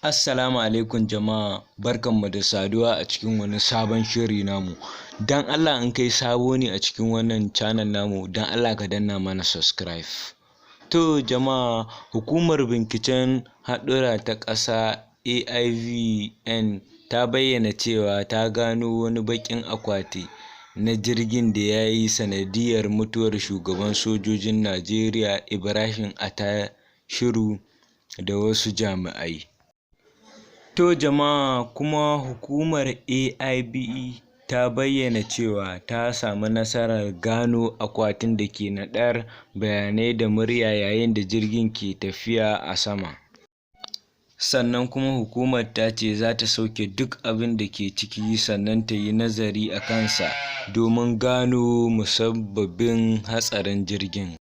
Assalamu alaikum jama'a, barkanmu da saduwa a cikin wani sabon shiri namu. Dan Allah in kai sabo ne a cikin wannan channel namu, dan Allah ka danna mana subscribe. To jama'a, hukumar binciken haɗura ta ƙasa AIVN ta bayyana cewa ta gano wani baƙin akwati na jirgin da ya yi sanadiyyar mutuwar shugaban sojojin Najeriya Ibrahim Atashiru da wasu jami'ai. To jama'a, kuma hukumar AIVN ta bayyana cewa ta samu nasarar gano akwatin da ke naɗar bayanai da murya yayin da jirgin ke tafiya a sama. Sannan kuma hukumar ta ce za ta sauke duk abin da ke ciki sannan ta yi nazari a kansa domin gano musabbabin hatsarin jirgin.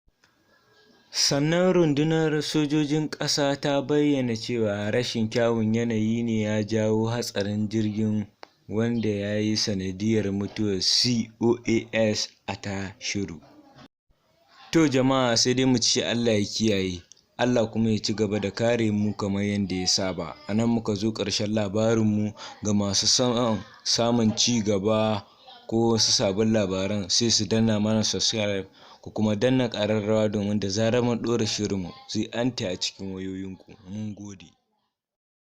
Sannan rundunar sojojin ƙasa ta bayyana cewa rashin kyawun yanayi ne ya jawo hatsarin jirgin wanda ya yi sanadiyyar mutuwar COAS Atashiru. To jama'a, sai dai mu ce Allah ya kiyaye, Allah kuma ya ci gaba da kare mu kamar yadda ya saba. A nan muka zo ƙarshen labarinmu. Ga masu samun ci gaba ko wasu sabon labaran, sai su danna mana subscribe ku kuma danna ƙararrawa domin da zarar mun ɗora shirinmu zai ante a cikin wayoyinku. Mun gode.